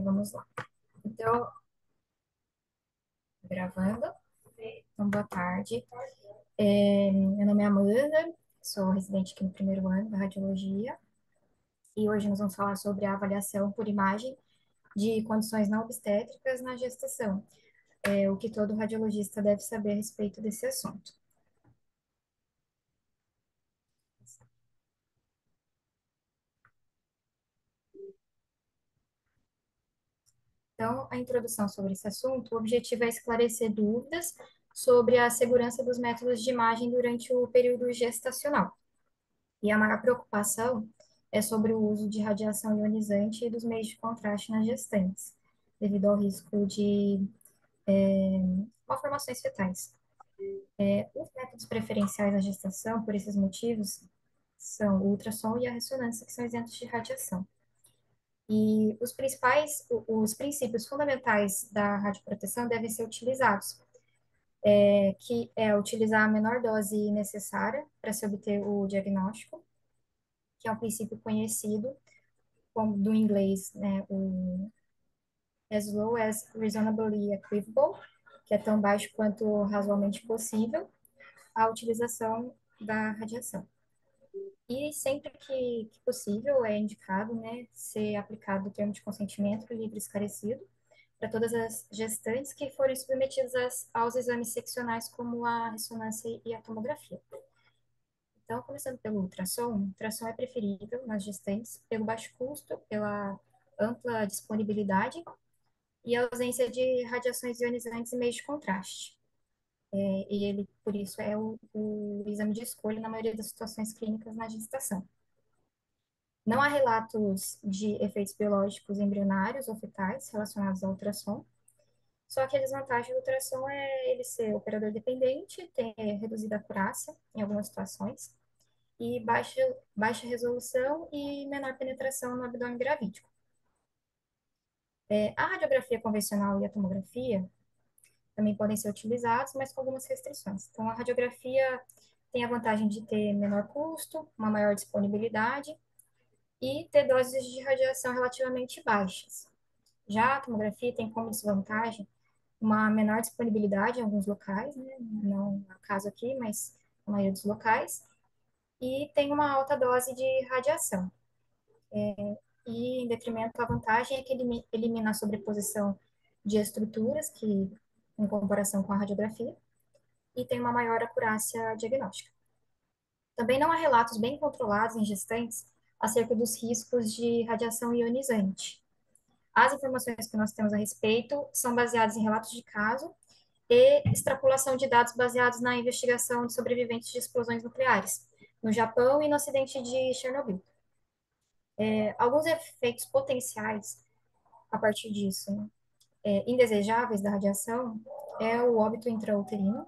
Vamos lá. Então, gravando. Então, boa tarde. Meu nome é Amanda, sou residente aqui no primeiro ano da radiologia e hoje nós vamos falar sobre a avaliação por imagem de condições não obstétricas na gestação, o que todo radiologista deve saber a respeito desse assunto. Então, a introdução sobre esse assunto, o objetivo é esclarecer dúvidas sobre a segurança dos métodos de imagem durante o período gestacional. E a maior preocupação é sobre o uso de radiação ionizante e dos meios de contraste nas gestantes, devido ao risco de malformações fetais. Os métodos preferenciais na gestação, por esses motivos, são o ultrassom e a ressonância, que são isentos de radiação. E os princípios fundamentais da radioproteção devem ser utilizados, que é utilizar a menor dose necessária para se obter o diagnóstico, que é um princípio conhecido como do inglês, né, o as low as reasonably equivocal, que é tão baixo quanto razoavelmente possível, a utilização da radiação. E sempre que possível é indicado, né, ser aplicado o termo de consentimento livre e esclarecido para todas as gestantes que forem submetidas aos exames seccionais como a ressonância e a tomografia. Então, começando pelo ultrassom, o ultrassom é preferível nas gestantes pelo baixo custo, pela ampla disponibilidade e a ausência de radiações ionizantes e meios de contraste. E ele, por isso, é o exame de escolha na maioria das situações clínicas na gestação. Não há relatos de efeitos biológicos embrionários ou fetais relacionados ao ultrassom, só que a desvantagem do ultrassom é ele ser operador dependente, ter reduzida acurácia em algumas situações, e baixa resolução e menor penetração no abdômen gravídico. A radiografia convencional e a tomografia também podem ser utilizados, mas com algumas restrições. Então, a radiografia tem a vantagem de ter menor custo, uma maior disponibilidade e ter doses de radiação relativamente baixas. Já a tomografia tem como desvantagem uma menor disponibilidade em alguns locais, né? Não é o caso aqui, mas na maioria dos locais, e tem uma alta dose de radiação. E, em detrimento, a vantagem é que elimina a sobreposição de estruturas, que, em comparação com a radiografia, e tem uma maior acurácia diagnóstica. Também não há relatos bem controlados em gestantes acerca dos riscos de radiação ionizante. As informações que nós temos a respeito são baseadas em relatos de caso e extrapolação de dados baseados na investigação de sobreviventes de explosões nucleares, no Japão e no acidente de Chernobyl. Alguns efeitos potenciais a partir disso, né? Indesejáveis da radiação é o óbito intrauterino,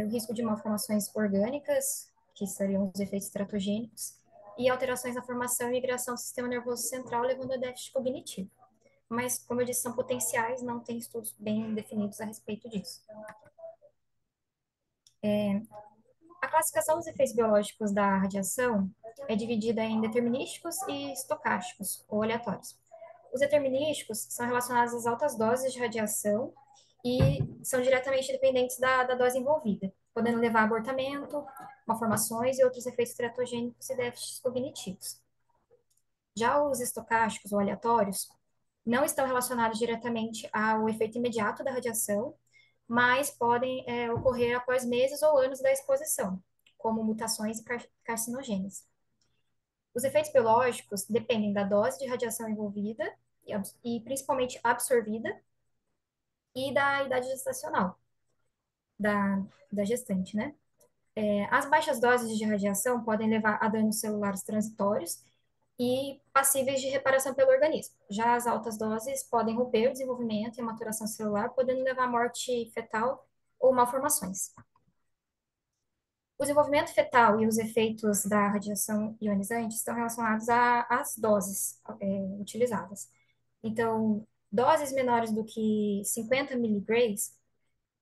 o risco de malformações orgânicas, que seriam os efeitos teratogênicos, e alterações na formação e migração do sistema nervoso central, levando a déficit cognitivo. Mas, como eu disse, são potenciais, não tem estudos bem definidos a respeito disso. A classificação dos efeitos biológicos da radiação é dividida em determinísticos e estocásticos, ou aleatórios. Os determinísticos são relacionados às altas doses de radiação e são diretamente dependentes da dose envolvida, podendo levar a abortamento, malformações e outros efeitos teratogênicos e déficits cognitivos. Já os estocásticos ou aleatórios não estão relacionados diretamente ao efeito imediato da radiação, mas podem ocorrer após meses ou anos da exposição, como mutações e carcinogênios. Os efeitos biológicos dependem da dose de radiação envolvida e principalmente absorvida e da idade gestacional da, da gestante, né? As baixas doses de radiação podem levar a danos celulares transitórios e passíveis de reparação pelo organismo. Já as altas doses podem romper o desenvolvimento e a maturação celular, podendo levar à morte fetal ou malformações. O desenvolvimento fetal e os efeitos da radiação ionizante estão relacionados às doses utilizadas. Então, doses menores do que 50 miligrays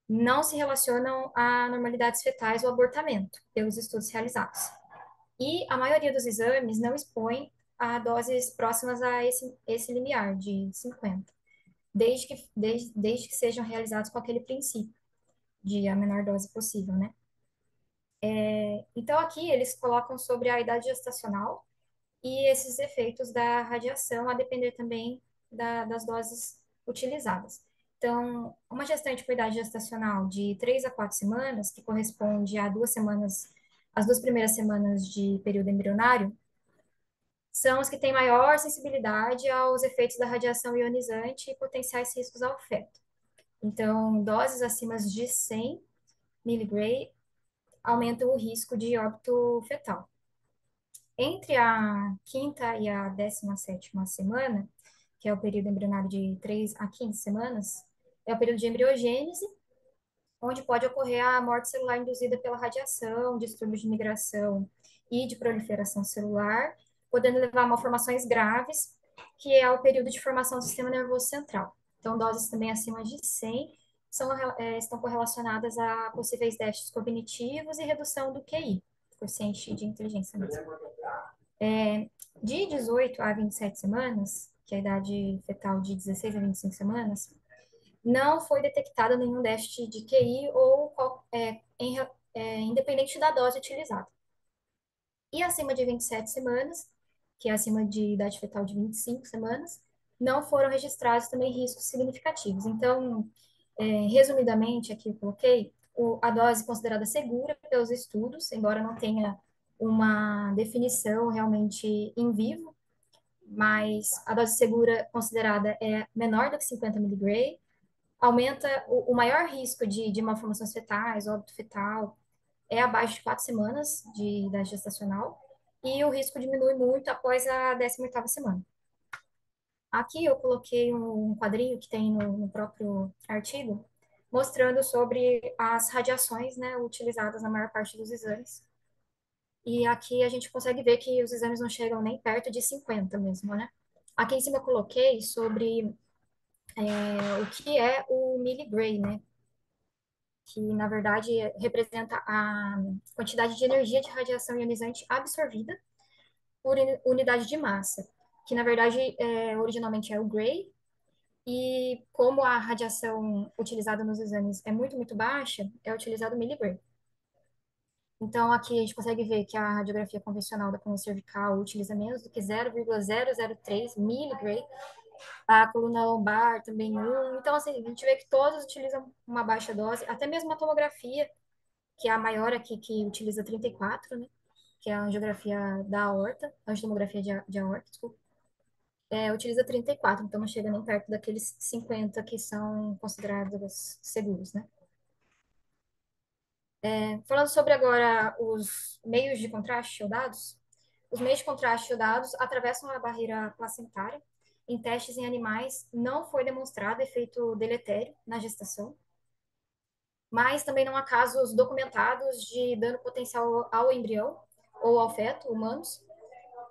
não se relacionam a normalidades fetais ou abortamento, pelos estudos realizados. E a maioria dos exames não expõe a doses próximas a esse limiar de 50, desde que sejam realizados com aquele princípio de a menor dose possível, né? Então, aqui eles colocam sobre a idade gestacional e esses efeitos da radiação, a depender também das doses utilizadas. Então, uma gestante com idade gestacional de 3 a 4 semanas, que corresponde a 2 semanas, as 2 primeiras semanas de período embrionário, são as que têm maior sensibilidade aos efeitos da radiação ionizante e potenciais riscos ao feto. Então, doses acima de 100 miligray aumentam o risco de óbito fetal. Entre a quinta e a 17ª semana, que é o período embrionário de 3 a 15 semanas, é o período de embriogênese, onde pode ocorrer a morte celular induzida pela radiação, distúrbios de migração e de proliferação celular, podendo levar a malformações graves, que é o período de formação do sistema nervoso central. Então, doses também acima de 100 estão correlacionadas a possíveis déficits cognitivos e redução do QI, quociente de inteligência mesmo. De 18 a 27 semanas, que é a idade fetal de 16 a 25 semanas, não foi detectado nenhum déficit de QI independente da dose utilizada. E acima de 27 semanas, que é acima de idade fetal de 25 semanas, não foram registrados também riscos significativos. Então, resumidamente, aqui eu coloquei a dose considerada segura pelos estudos, embora não tenha uma definição realmente em vivo, mas a dose segura considerada é menor do que 50 miligray, aumenta o maior risco de malformações fetais, óbito fetal, é abaixo de 4 semanas de idade gestacional, e o risco diminui muito após a 18ª semana. Aqui eu coloquei um quadrinho que tem no próprio artigo, mostrando sobre as radiações, né, utilizadas na maior parte dos exames. E aqui a gente consegue ver que os exames não chegam nem perto de 50 mesmo, né? Aqui em cima eu coloquei sobre o que é o milligray, né? Que na verdade representa a quantidade de energia de radiação ionizante absorvida por unidade de massa, que na verdade originalmente é o gray, e como a radiação utilizada nos exames é muito, muito baixa, é utilizado o milligray. Então, aqui a gente consegue ver que a radiografia convencional da coluna cervical utiliza menos do que 0,003 miligray, a coluna lombar também 1. Então, assim, a gente vê que todos utilizam uma baixa dose, até mesmo a tomografia, que é a maior aqui, que utiliza 34, né? Que é a angiografia da aorta, a angiotomografia de aorta, desculpa, utiliza 34, então não chega nem perto daqueles 50 que são considerados seguros, né? Falando sobre agora os meios de contraste iodados, os meios de contraste iodados atravessam a barreira placentária. Em testes em animais, não foi demonstrado efeito deletério na gestação, mas também não há casos documentados de dano potencial ao embrião ou ao feto humanos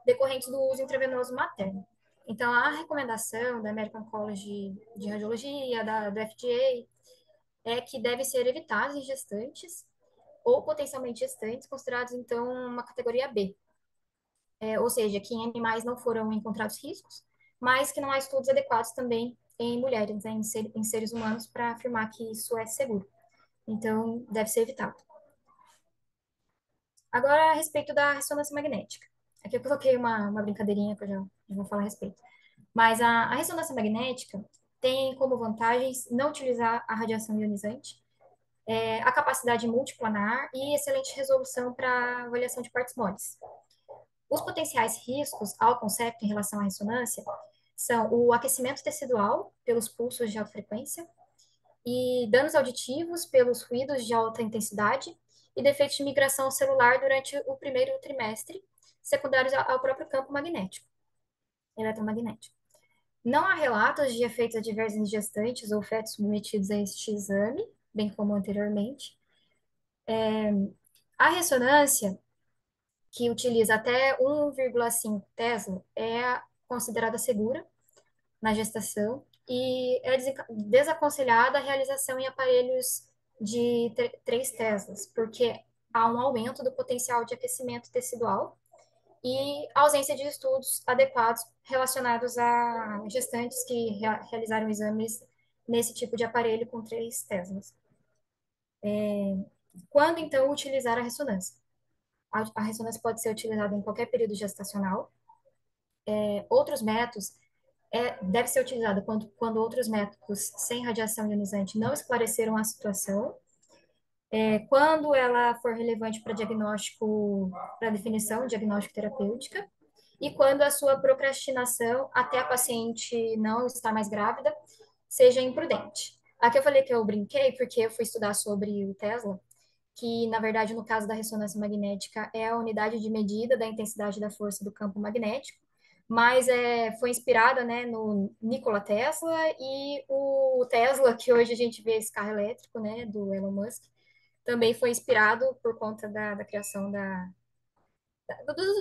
decorrentes do uso intravenoso materno. Então, a recomendação da American College de Radiologia, do FDA, é que deve ser evitado em gestantes ou potencialmente gestantes, considerados, então, uma categoria B. Ou seja, que em animais não foram encontrados riscos, mas que não há estudos adequados também em mulheres, né, em seres humanos, para afirmar que isso é seguro. Então, deve ser evitado. Agora, a respeito da ressonância magnética. Aqui eu coloquei uma brincadeirinha que eu já vou falar a respeito. Mas a ressonância magnética tem como vantagens não utilizar a radiação ionizante, a capacidade multiplanar e excelente resolução para avaliação de partes moles. Os potenciais riscos ao concepto em relação à ressonância são o aquecimento tecidual pelos pulsos de alta frequência e danos auditivos pelos ruídos de alta intensidade e defeitos de migração celular durante o primeiro trimestre, secundários ao próprio campo magnético, eletromagnético. Não há relatos de efeitos adversos em gestantes ou fetos submetidos a este exame, bem como anteriormente. A ressonância, que utiliza até 1,5 Tesla, é considerada segura na gestação e é desaconselhada a realização em aparelhos de 3 Teslas, porque há um aumento do potencial de aquecimento tecidual e ausência de estudos adequados relacionados a gestantes que realizaram exames nesse tipo de aparelho com 3 Teslas. Quando, então, utilizar a ressonância? A ressonância pode ser utilizada em qualquer período gestacional. Outros métodos deve ser utilizada quando outros métodos sem radiação ionizante não esclareceram a situação, quando ela for relevante para diagnóstico, para definição diagnóstico terapêutica, e quando a sua procrastinação até a paciente não estar mais grávida seja imprudente. Aqui eu falei que eu brinquei porque eu fui estudar sobre o Tesla, que na verdade no caso da ressonância magnética é a unidade de medida da intensidade da força do campo magnético, mas foi inspirada, né, no Nikola Tesla e o Tesla que hoje a gente vê esse carro elétrico, né, do Elon Musk, também foi inspirado por conta da criação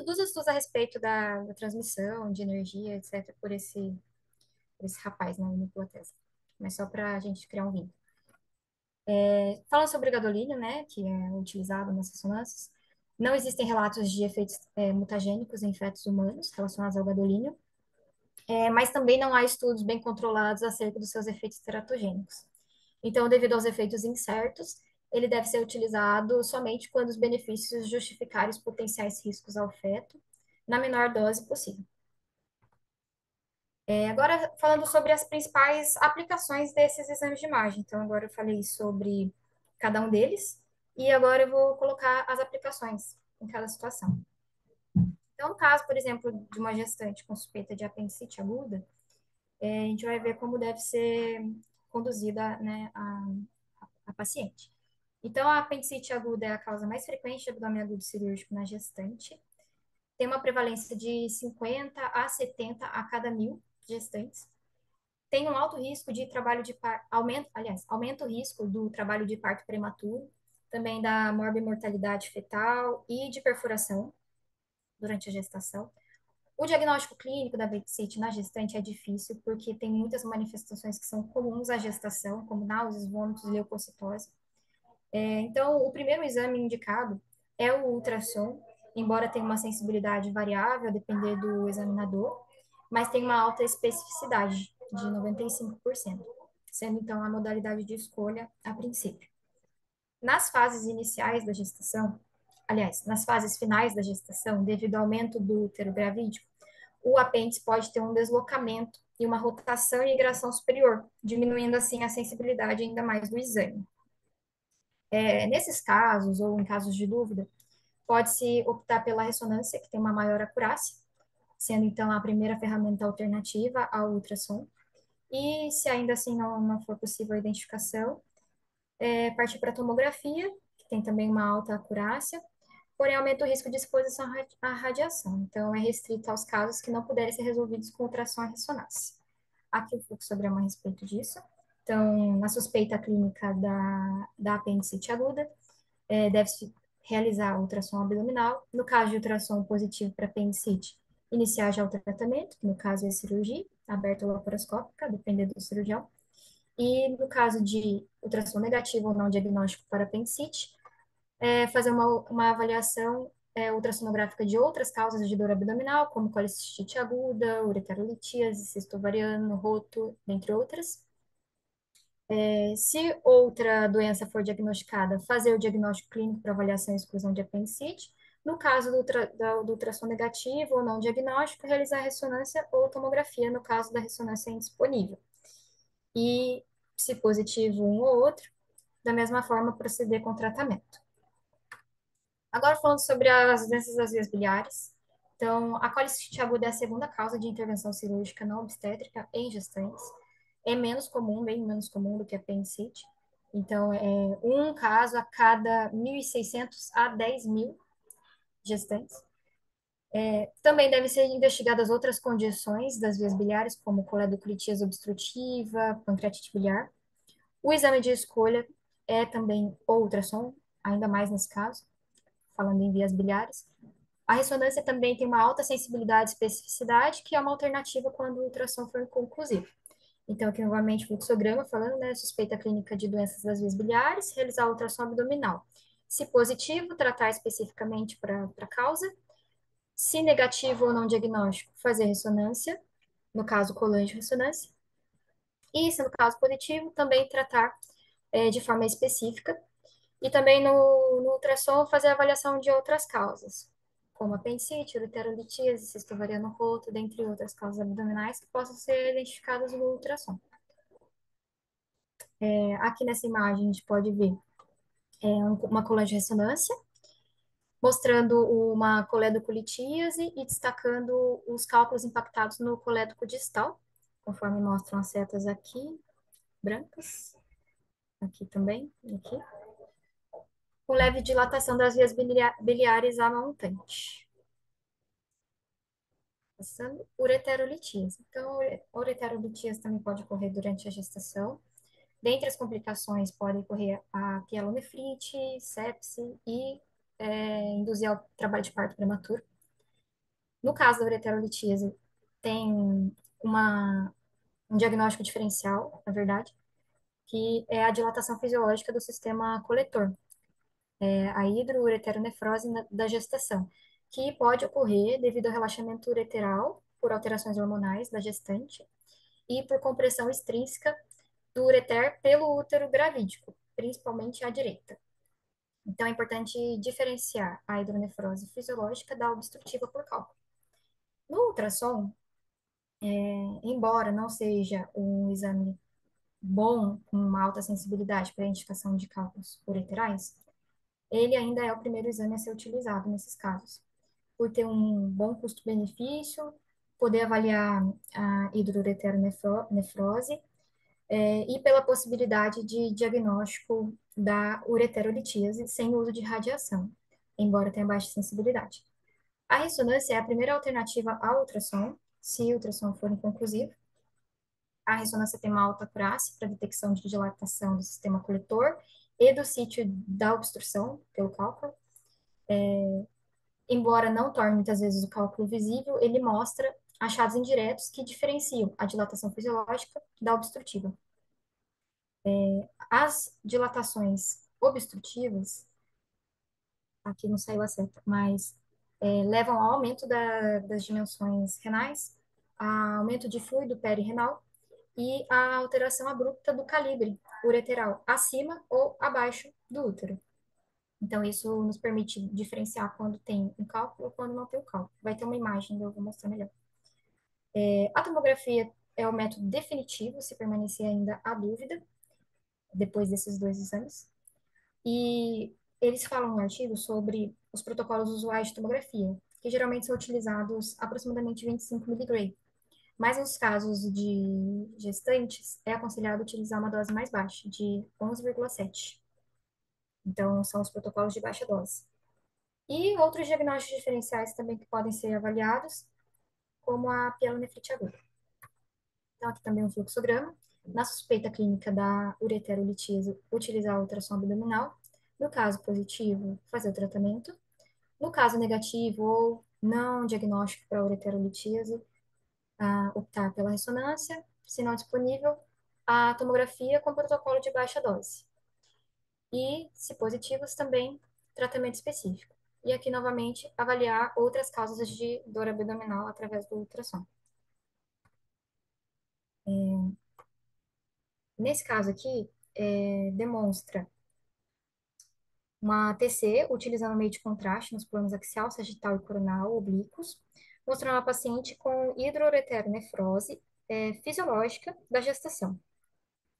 dos estudos a respeito da transmissão de energia, etc., por esse rapaz, né, o Nikola Tesla. Mas só para a gente criar um vínculo. Falando sobre o gadolínio, né, que é utilizado nas ressonâncias, não existem relatos de efeitos mutagênicos em fetos humanos relacionados ao gadolínio, mas também não há estudos bem controlados acerca dos seus efeitos teratogênicos. Então, devido aos efeitos incertos, ele deve ser utilizado somente quando os benefícios justificarem os potenciais riscos ao feto, na menor dose possível. Agora, falando sobre as principais aplicações desses exames de imagem. Então, agora eu falei sobre cada um deles, e agora eu vou colocar as aplicações em cada situação. Então, no caso, por exemplo, de uma gestante com suspeita de apendicite aguda, a gente vai ver como deve ser conduzida, né, a paciente. Então, a apendicite aguda é a causa mais frequente de abdômen agudo cirúrgico na gestante. Tem uma prevalência de 50 a 70 a cada 1.000 gestantes. Tem um alto risco de trabalho de parto, aumenta o risco do trabalho de parto prematuro, também da morbimortalidade fetal e de perfuração durante a gestação. O diagnóstico clínico da apendicite na gestante é difícil, porque tem muitas manifestações que são comuns à gestação, como náuseas, vômitos e leucocitose. Então, o primeiro exame indicado é o ultrassom, embora tenha uma sensibilidade variável, a depender do examinador, mas tem uma alta especificidade, de 95%, sendo então a modalidade de escolha a princípio. Nas fases iniciais da gestação, aliás, nas fases finais da gestação, devido ao aumento do útero gravídico, o apêndice pode ter um deslocamento e uma rotação e migração superior, diminuindo assim a sensibilidade ainda mais do exame. Nesses casos, ou em casos de dúvida, pode-se optar pela ressonância, que tem uma maior acurácia, sendo então a primeira ferramenta alternativa ao ultrassom. E se ainda assim não for possível a identificação, partir para a tomografia, que tem também uma alta acurácia, porém aumenta o risco de exposição à radiação. Então, é restrito aos casos que não puderem ser resolvidos com ultrassom e ressonância. Aqui um pouco sobre a respeito disso. Então, na suspeita clínica da apendicite aguda, deve-se realizar ultrassom abdominal. No caso de ultrassom positivo para apendicite, iniciar já o tratamento, que no caso é cirurgia, aberta ou laparoscópica, dependendo do cirurgião. E no caso de ultrassom negativo ou não diagnóstico para apendicite, fazer uma avaliação ultrassonográfica de outras causas de dor abdominal, como colicistite aguda, ureterolitíase, cisto ovariano, roto, dentre outras. Se outra doença for diagnosticada, fazer o diagnóstico clínico para avaliação e exclusão de apendicite. No caso do ultrassom negativo ou não diagnóstico, realizar ressonância ou tomografia, no caso da ressonância indisponível. E, se positivo um ou outro, da mesma forma proceder com o tratamento. Agora falando sobre as doenças das vias biliares. Então, a colicistite aguda é a segunda causa de intervenção cirúrgica não obstétrica em gestantes. É menos comum, bem menos comum do que a apendicite. Então, é um caso a cada 1.600 a 10.000 gestantes. Também devem ser investigadas outras condições das vias biliares, como coledoclitíase obstrutiva, pancreatite biliar. O exame de escolha é também o ultrassom, ainda mais nesse caso, falando em vias biliares. A ressonância também tem uma alta sensibilidade e especificidade, que é uma alternativa quando o ultrassom for inconclusivo. Então, aqui novamente, fluxograma, falando, né, suspeita clínica de doenças das vias biliares, realizar ultrassom abdominal. Se positivo, tratar especificamente para a causa. Se negativo ou não diagnóstico, fazer ressonância, no caso, colônia de ressonância. E, se no caso positivo, também tratar de forma específica. E também no ultrassom, fazer a avaliação de outras causas, como apendicite, ureterolitíase, cisto ovariano roto, dentre outras causas abdominais que possam ser identificadas no ultrassom. Aqui nessa imagem, a gente pode ver uma coluna de ressonância, mostrando uma coledocolitíase e destacando os cálculos impactados no colédoco distal, conforme mostram as setas aqui, brancas, aqui também, aqui, com leve dilatação das vias biliares a montante. Passando ureterolitíase. Então, a ureterolitíase também pode ocorrer durante a gestação. Dentre as complicações, pode ocorrer a pielonefrite, sepse e induzir ao trabalho de parto prematuro. No caso da ureterolitíase, tem uma, um diagnóstico diferencial, na verdade, que é a dilatação fisiológica do sistema coletor, a hidroureteronefrose da gestação, que pode ocorrer devido ao relaxamento ureteral por alterações hormonais da gestante e por compressão extrínseca do ureter pelo útero gravídico, principalmente à direita. Então, é importante diferenciar a hidronefrose fisiológica da obstrutiva por cálculo. No ultrassom, embora não seja um exame bom, com uma alta sensibilidade para a identificação de cálculos ureterais, ele ainda é o primeiro exame a ser utilizado nesses casos, por ter um bom custo-benefício, poder avaliar a hidroureteronefrose e pela possibilidade de diagnóstico da ureterolitíase sem uso de radiação, embora tenha baixa sensibilidade. A ressonância é a primeira alternativa ao ultrassom, se o ultrassom for inconclusivo. A ressonância tem uma alta acurácia para detecção de dilatação do sistema coletor e do sítio da obstrução pelo cálculo. Embora não torne muitas vezes o cálculo visível, ele mostra achados indiretos que diferenciam a dilatação fisiológica da obstrutiva. As dilatações obstrutivas, aqui não saiu a seta, mas levam ao aumento das dimensões renais, a aumento de fluido perirenal e a alteração abrupta do calibre ureteral, acima ou abaixo do útero. Então, isso nos permite diferenciar quando tem um cálculo ou quando não tem o cálculo. Vai ter uma imagem, eu vou mostrar melhor. A tomografia é o método definitivo, se permanecer ainda a dúvida, depois desses dois exames. E eles falam no artigo sobre os protocolos usuais de tomografia, que geralmente são utilizados aproximadamente 25 mg. Mas nos casos de gestantes, é aconselhado utilizar uma dose mais baixa, de 11,7. Então, são os protocolos de baixa dose. E outros diagnósticos diferenciais também que podem ser avaliados, como a pielonefrite aguda. Então, aqui também um fluxograma. Na suspeita clínica da ureterolitíase, utilizar a ultrassom abdominal. No caso positivo, fazer o tratamento. No caso negativo ou não diagnóstico para ureterolitíase, optar pela ressonância. Se não disponível, a tomografia com protocolo de baixa dose. E, se positivos, também tratamento específico. E aqui, novamente, avaliar outras causas de dor abdominal através do ultrassom. Nesse caso aqui, demonstra uma TC utilizando meio de contraste nos planos axial, sagital e coronal oblíquos, mostrando a paciente com hidroureteronefrose fisiológica da gestação.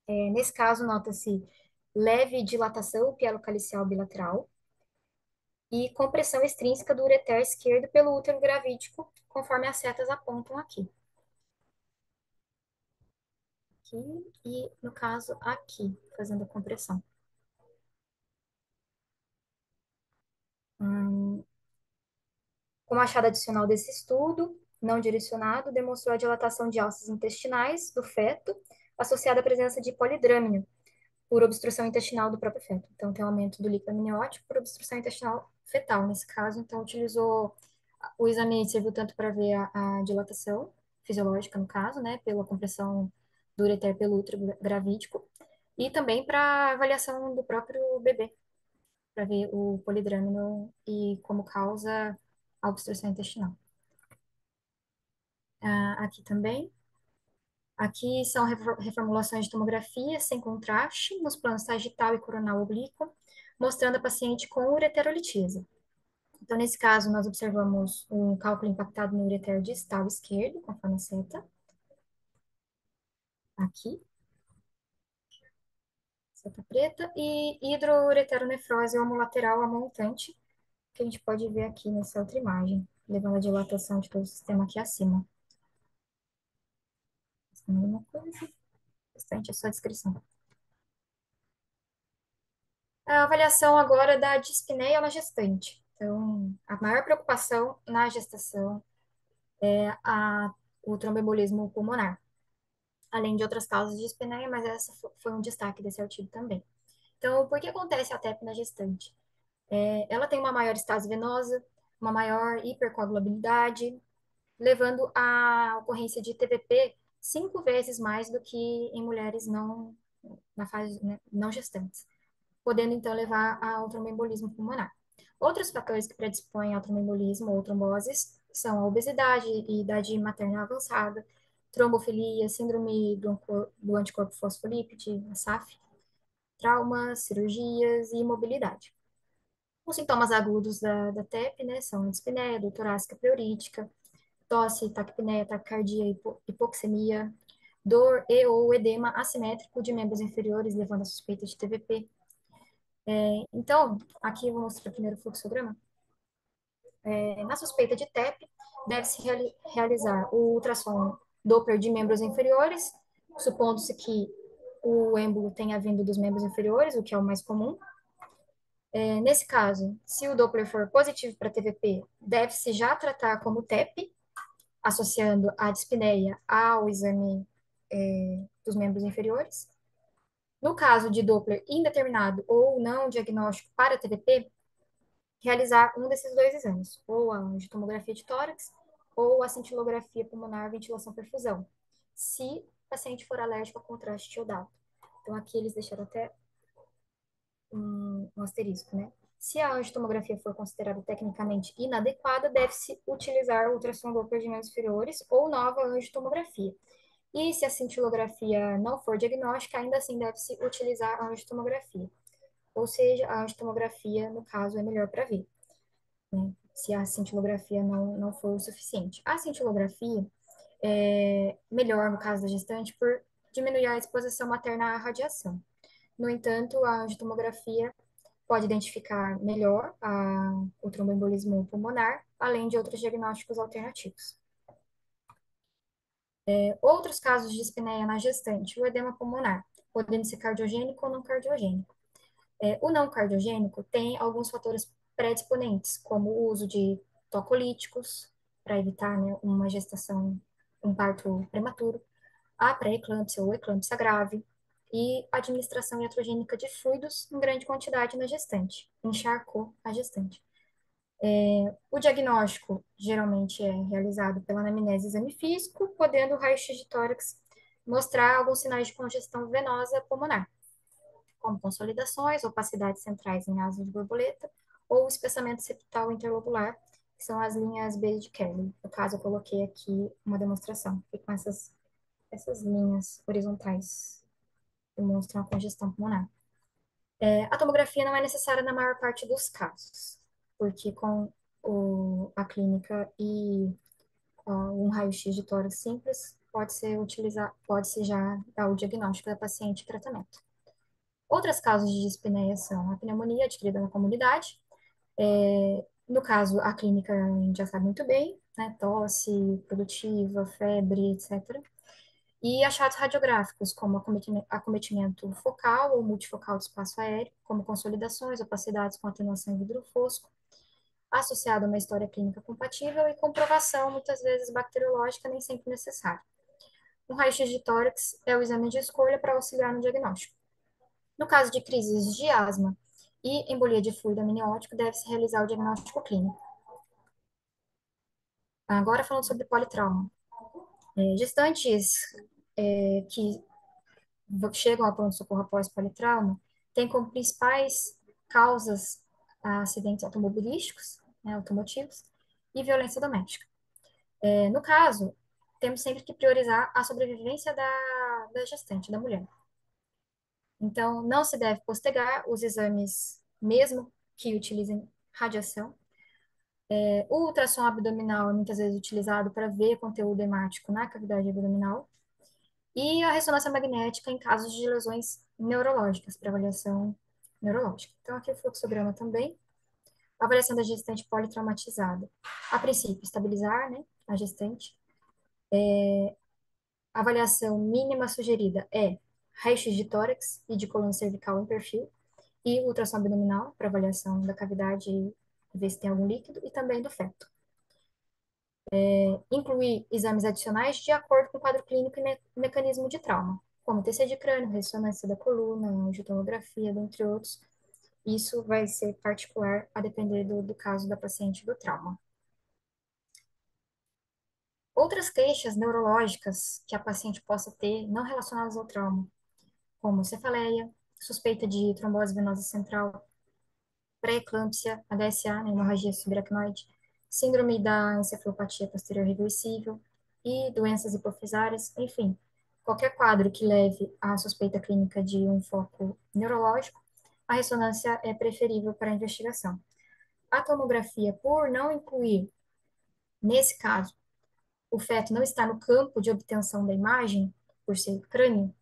Nesse caso, nota-se leve dilatação pielocalicial bilateral e compressão extrínseca do ureter esquerdo pelo útero gravídico, conforme as setas apontam aqui. Aqui e, no caso, aqui, fazendo a compressão. Como achado adicional desse estudo, não direcionado, demonstrou a dilatação de alças intestinais do feto, associada à presença de polidrâmino, por obstrução intestinal do próprio feto. Então, tem um aumento do líquido amniótico por obstrução intestinal fetal, nesse caso. Então, utilizou o exame, serviu tanto para ver a dilatação fisiológica, no caso, né, pela compressão do ureter pelo útero gravídico, e também para avaliação do próprio bebê, para ver o polidrâmino e como causa a obstrução intestinal. Aqui também. Aqui são reformulações de tomografia sem contraste nos planos sagital e coronal oblíquo, mostrando a paciente com ureterolitise. Então, nesse caso, nós observamos um cálculo impactado no ureter distal esquerdo, conforme a seta, aqui, seta preta, e hidroureteronefrose homolateral a montante, que a gente pode ver aqui nessa outra imagem, levando a dilatação de todo o sistema aqui acima. Alguma coisa? Bastante a sua descrição. A avaliação agora da dispneia na gestante. Então, a maior preocupação na gestação é o tromboembolismo pulmonar, além de outras causas de dispneia, mas essa foi um destaque desse artigo também. Então, por que acontece a TEP na gestante? Ela tem uma maior estase venosa, uma maior hipercoagulabilidade, levando à ocorrência de TVP 5 vezes mais do que em mulheres não, na fase, né, não gestantes, podendo então levar ao tromboembolismo pulmonar. Outros fatores que predispõem ao tromboembolismo ou tromboses são a obesidade e idade materna avançada, trombofilia, síndrome do anticorpo fosfolípide, a SAF, traumas, cirurgias e imobilidade. Os sintomas agudos da TEP, né, são a dispneia, dor torácica preurítica, tosse, taquipneia, taquicardia, hipoxemia, dor e ou edema assimétrico de membros inferiores, levando a suspeita de TVP. Então, aqui eu vou mostrar primeiro o fluxograma. Na suspeita de TEP, deve-se realizar o ultrassom Doppler de membros inferiores, supondo-se que o êmbolo tenha vindo dos membros inferiores, o que é o mais comum. Nesse caso, se o Doppler for positivo para TVP, deve-se já tratar como TEP, associando a dispneia ao exame dos membros inferiores. No caso de Doppler indeterminado ou não diagnóstico para TVP, realizar um desses dois exames, ou a angiotomografia de tórax ou a cintilografia pulmonar ventilação-perfusão, se o paciente for alérgico a contraste iodado. Então, aqui eles deixaram até um asterisco, né? Se a angiotomografia for considerada tecnicamente inadequada, deve-se utilizar ultrassom Doppler de membros inferiores ou nova angiotomografia. E se a cintilografia não for diagnóstica, ainda assim deve-se utilizar a angiotomografia. Ou seja, a angiotomografia, no caso, é melhor para ver, né? Se a cintilografia não for o suficiente. A cintilografia é melhor no caso da gestante por diminuir a exposição materna à radiação. No entanto, a angiotomografia pode identificar melhor o tromboembolismo pulmonar, além de outros diagnósticos alternativos. Outros casos de dispneia na gestante, o edema pulmonar, podendo ser cardiogênico ou não cardiogênico. O não cardiogênico tem alguns fatores predisponentes, como o uso de tocolíticos, para evitar, né, uma gestação, um parto prematuro, a pré-eclâmpsia ou eclâmpsia grave, e administração iatrogênica de fluidos em grande quantidade na gestante, encharcou a gestante. O diagnóstico geralmente é realizado pela anamnese e exame físico, podendo o raio-x de tórax mostrar alguns sinais de congestão venosa pulmonar, como consolidações, opacidades centrais em asas de borboleta, ou espessamento septal interlobular, que são as linhas B de Kelly. No caso, eu coloquei aqui uma demonstração, que com essas linhas horizontais demonstram a congestão pulmonar. A tomografia não é necessária na maior parte dos casos, porque com a clínica e um raio-x de tórax simples, pode-se já dar o diagnóstico da paciente e tratamento. Outras causas de dispneia são a pneumonia adquirida na comunidade. No caso, a clínica a gente já sabe muito bem, né? Tosse produtiva, febre, etc. E achados radiográficos, como acometimento focal ou multifocal do espaço aéreo, como consolidações, opacidades com atenuação em vidro fosco, associado a uma história clínica compatível e comprovação, muitas vezes bacteriológica, nem sempre necessária. Um raio-x de tórax é o exame de escolha para auxiliar no diagnóstico. No caso de crises de asma e embolia de fluido amniótico, deve-se realizar o diagnóstico clínico. Agora falando sobre politrauma. Gestantes que chegam ao pronto-socorro após politrauma têm como principais causas acidentes automobilísticos, né, automotivos, e violência doméstica. No caso, temos sempre que priorizar a sobrevivência da gestante, da mulher. Então, não se deve postergar os exames, mesmo que utilizem radiação. O ultrassom abdominal é muitas vezes utilizado para ver conteúdo hemático na cavidade abdominal. E a ressonância magnética em casos de lesões neurológicas, para avaliação neurológica. Então, aqui o fluxograma também. Avaliação da gestante politraumatizada. A princípio, estabilizar, né, a gestante. A avaliação mínima sugerida é raio-x de tórax e de coluna cervical em perfil e ultrassom abdominal para avaliação da cavidade e ver se tem algum líquido e também do feto. Incluir exames adicionais de acordo com o quadro clínico e mecanismo de trauma, como TC de crânio, ressonância da coluna, angiotomografia, dentre outros. Isso vai ser particular a depender do caso da paciente do trauma. Outras queixas neurológicas que a paciente possa ter não relacionadas ao trauma, como cefaleia, suspeita de trombose venosa central, pré-eclâmpsia, HSA, né, hemorragia subaracnoide, síndrome da encefalopatia posterior reversível e doenças hipofisárias, enfim, qualquer quadro que leve à suspeita clínica de um foco neurológico, a ressonância é preferível para a investigação. A tomografia, por não incluir, nesse caso, o feto não está no campo de obtenção da imagem, por ser crânio,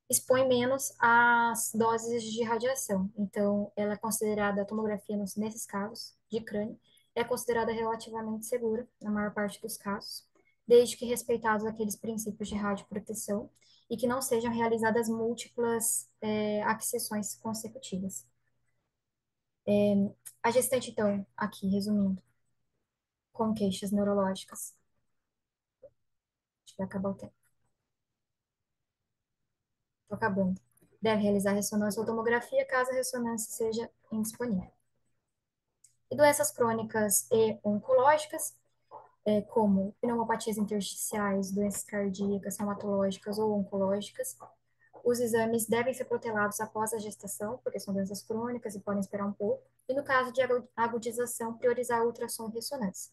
expõe menos as doses de radiação. Então, ela é considerada, a tomografia nesses casos de crânio, é considerada relativamente segura, na maior parte dos casos, desde que respeitados aqueles princípios de radioproteção e que não sejam realizadas múltiplas aquisições consecutivas. A gestante, então, aqui, resumindo, com queixas neurológicas, acho que vai acabar o tempo, estou acabando, deve realizar ressonância ou tomografia caso a ressonância seja indisponível. E doenças crônicas e oncológicas, como pneumopatias intersticiais, doenças cardíacas, reumatológicas ou oncológicas, os exames devem ser protelados após a gestação, porque são doenças crônicas e podem esperar um pouco. E no caso de agudização, priorizar ultrassom e ressonância,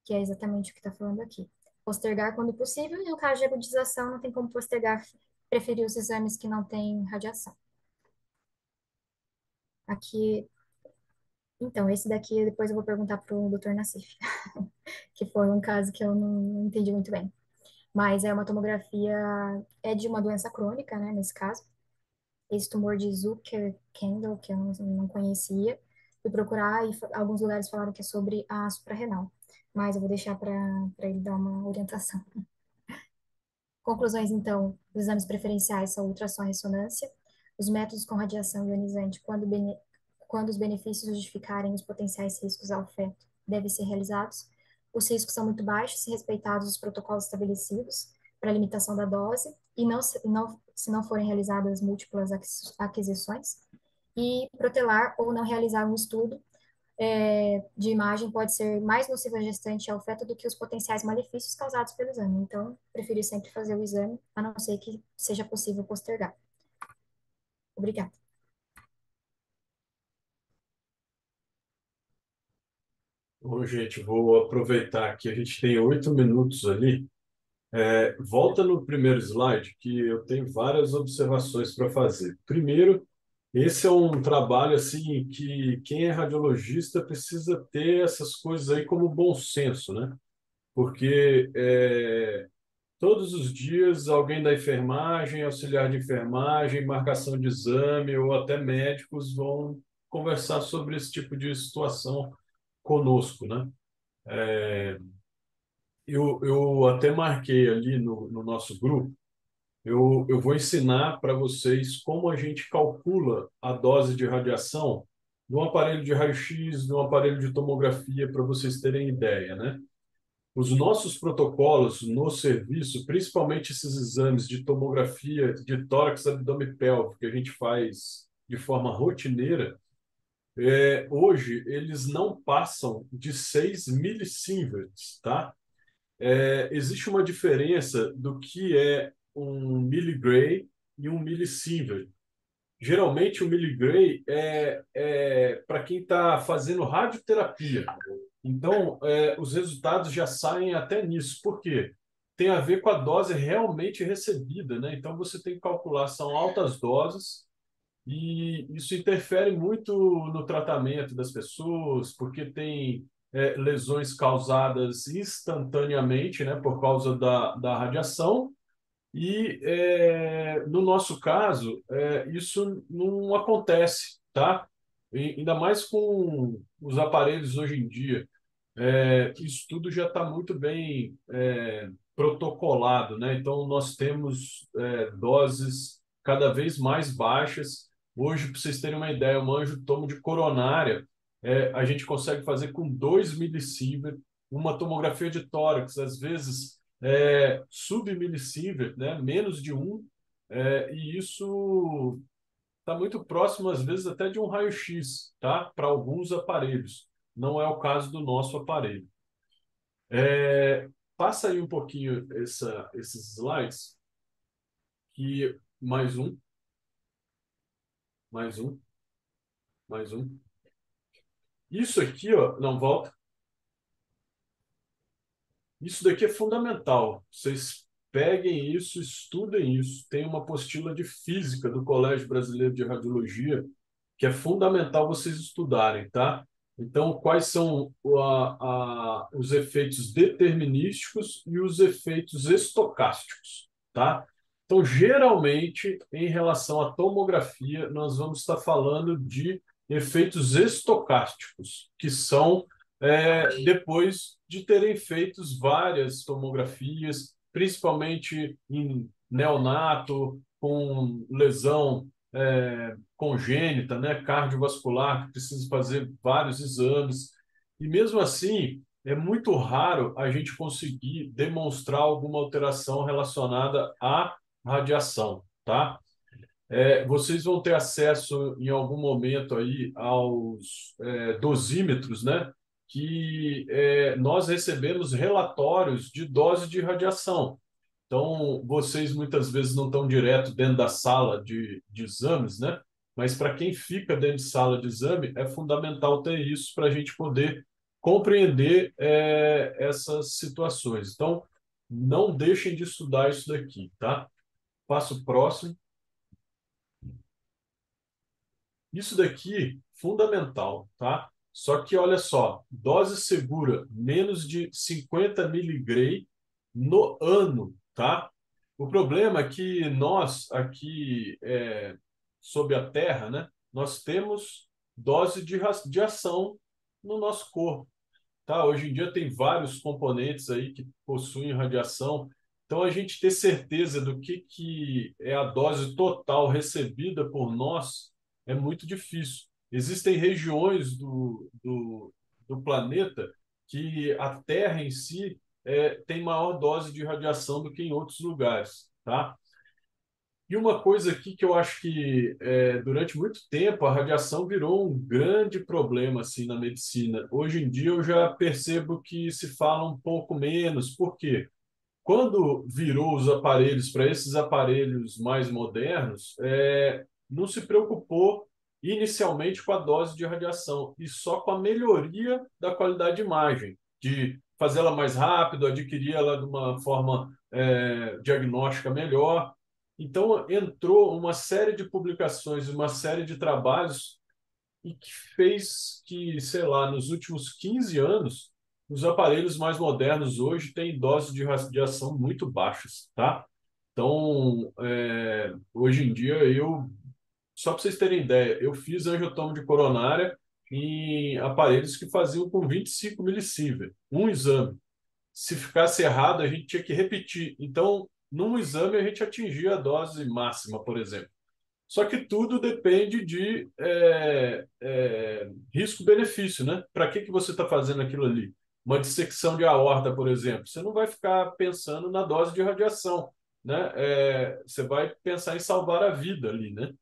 que é exatamente o que está falando aqui. Postergar quando possível, e no caso de agudização, não tem como postergar, preferir os exames que não têm radiação. Aqui, então, esse daqui depois eu vou perguntar para o doutor Nassif, que foi um caso que eu não entendi muito bem. Mas é uma tomografia, é de uma doença crônica, né, nesse caso. Esse tumor de Zucker-Kendall, que eu não conhecia, fui procurar e alguns lugares falaram que é sobre a suprarrenal. Mas eu vou deixar para ele dar uma orientação. Conclusões, então, os exames preferenciais são ultrassom e ressonância. Os métodos com radiação ionizante, quando os benefícios justificarem os potenciais riscos ao feto, devem ser realizados. Os riscos são muito baixos se respeitados os protocolos estabelecidos para a limitação da dose e se não forem realizadas múltiplas aquisições. E protelar ou não realizar um estudo de imagem pode ser mais nocivo à gestante e ao feto do que os potenciais malefícios causados pelo exame. Então, prefiro sempre fazer o exame, a não ser que seja possível postergar. Obrigada. Bom, gente, vou aproveitar que a gente tem 8 minutos ali. Volta no primeiro slide, que eu tenho várias observações para fazer. Primeiro, esse é um trabalho assim que quem é radiologista precisa ter essas coisas aí como bom senso, né? Porque todos os dias alguém da enfermagem, auxiliar de enfermagem, marcação de exame ou até médicos vão conversar sobre esse tipo de situação conosco, né? Eu até marquei ali no nosso grupo. Eu vou ensinar para vocês como a gente calcula a dose de radiação de um aparelho de raio-x, de um aparelho de tomografia, para vocês terem ideia, né? Os nossos protocolos no serviço, principalmente esses exames de tomografia de tórax, abdômen e pélvico, que a gente faz de forma rotineira, hoje eles não passam de 6 millisieverts, tá? Existe uma diferença do que é um milligray e um millisievert. Geralmente o milligray é para quem está fazendo radioterapia. Então, os resultados já saem até nisso. Por quê? Tem a ver com a dose realmente recebida, né? Então, você tem que calcular, são altas doses, e isso interfere muito no tratamento das pessoas, porque tem lesões causadas instantaneamente, né, por causa da radiação, e no nosso caso, isso não acontece, tá? Ainda mais com os aparelhos hoje em dia. Isso tudo já está muito bem protocolado, né? Então, nós temos doses cada vez mais baixas. Hoje, para vocês terem uma ideia, uma angiotomo de coronária, a gente consegue fazer com 2 milisievert, uma tomografia de tórax, às vezes submilisievert, né? Menos de um, e isso está muito próximo, às vezes, até de um raio-x, tá? Para alguns aparelhos. Não é o caso do nosso aparelho. É, passa aí um pouquinho esses slides, que mais um, mais um, mais um. Isso aqui, ó, não volta. Isso daqui é fundamental. Vocês peguem isso, estudem isso. Tem uma apostila de física do Colégio Brasileiro de Radiologia que é fundamental vocês estudarem, tá? Então, quais são os efeitos determinísticos e os efeitos estocásticos, tá? Então, geralmente, em relação à tomografia, nós vamos estar falando de efeitos estocásticos, que são depois de terem feito várias tomografias, principalmente em neonato, com lesão congênita, né, cardiovascular, que precisa fazer vários exames. E mesmo assim, é muito raro a gente conseguir demonstrar alguma alteração relacionada à radiação, tá? Vocês vão ter acesso em algum momento aí aos dosímetros, né? Que nós recebemos relatórios de dose de radiação. Então, vocês muitas vezes não estão direto dentro da sala de exames, né? Mas para quem fica dentro de sala de exame, é fundamental ter isso para a gente poder compreender essas situações. Então, não deixem de estudar isso daqui, tá? Passo próximo. Isso daqui, fundamental, tá? Só que, olha só, dose segura, menos de 50 miligray no ano, tá? O problema é que nós, aqui, sob a Terra, né, nós temos dose de ação no nosso corpo, tá? Hoje em dia tem vários componentes aí que possuem radiação. Então, a gente ter certeza do que é a dose total recebida por nós é muito difícil. Existem regiões do planeta que a Terra em si tem maior dose de radiação do que em outros lugares, tá? E uma coisa aqui que eu acho que durante muito tempo a radiação virou um grande problema assim na medicina. Hoje em dia eu já percebo que se fala um pouco menos. Por quê? Quando virou os aparelhos para esses aparelhos mais modernos, não se preocupou inicialmente com a dose de radiação e só com a melhoria da qualidade de imagem, de fazê-la mais rápido, adquirir ela de uma forma diagnóstica melhor. Então, entrou uma série de publicações, uma série de trabalhos e que fez que, sei lá, nos últimos 15 anos, os aparelhos mais modernos hoje têm doses de radiação muito baixas, tá? Então, hoje em dia, só para vocês terem ideia, eu fiz angiotomo de coronária em aparelhos que faziam com 25 milisievert, um exame. Se ficasse errado, a gente tinha que repetir. Então, num exame, a gente atingia a dose máxima, por exemplo. Só que tudo depende de risco-benefício, né? Para que você está fazendo aquilo ali? Uma dissecção de aorta, por exemplo. Você não vai ficar pensando na dose de radiação, né? Você vai pensar em salvar a vida ali, né?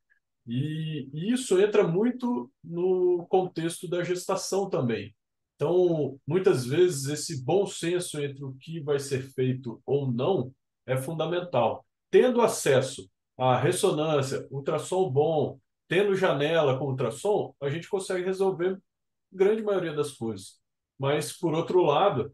E isso entra muito no contexto da gestação também. Então, muitas vezes, esse bom senso entre o que vai ser feito ou não é fundamental. Tendo acesso à ressonância, ultrassom bom, tendo janela com ultrassom, a gente consegue resolver grande maioria das coisas. Mas, por outro lado,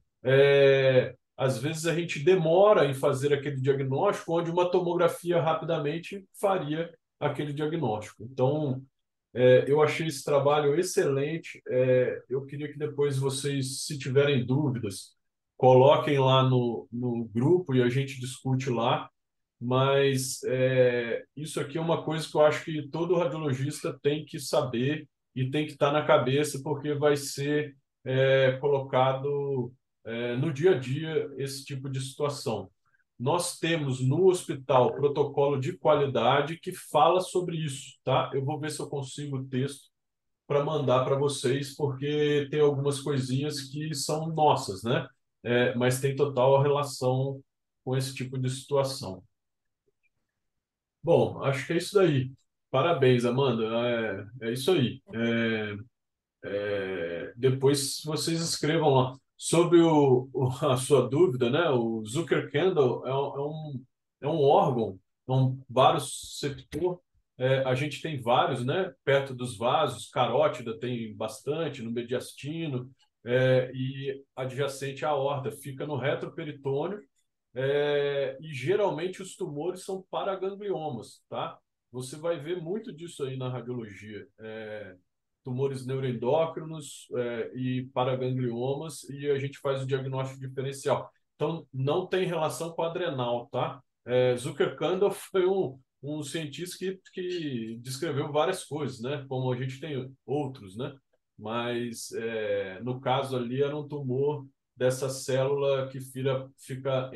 às vezes a gente demora em fazer aquele diagnóstico, onde uma tomografia rapidamente faria aquele diagnóstico. Então, eu achei esse trabalho excelente. Eu queria que depois vocês, se tiverem dúvidas, coloquem lá no grupo e a gente discute lá. Mas isso aqui é uma coisa que eu acho que todo radiologista tem que saber e tem que estar na cabeça, porque vai ser colocado no dia a dia esse tipo de situação. Nós temos no hospital protocolo de qualidade que fala sobre isso, tá? Eu vou ver se eu consigo o texto para mandar para vocês, porque tem algumas coisinhas que são nossas, né? Mas tem total relação com esse tipo de situação. Bom, acho que é isso daí. Parabéns, Amanda. É isso aí. Depois vocês escrevam lá. Sobre a sua dúvida, né? O Zucker Candle é um órgão, é um varoseptor. A gente tem vários, né? Perto dos vasos, carótida tem bastante, no mediastino, e adjacente à aorta, fica no retroperitônio, e geralmente os tumores são paragangliomas, tá? Você vai ver muito disso aí na radiologia. Tumores neuroendócrinos, e paragangliomas, e a gente faz o diagnóstico diferencial. Então, não tem relação com adrenal, tá? Zucker Kandel foi um cientista que descreveu várias coisas, né? Como a gente tem outros, né? Mas, no caso ali, era um tumor dessa célula que fica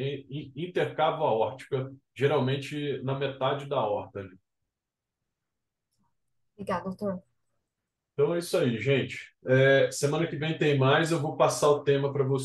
intercavo aórtica, geralmente na metade da aorta ali. Obrigada, doutor. Então é isso aí, gente. Semana que vem tem mais, eu vou passar o tema para você.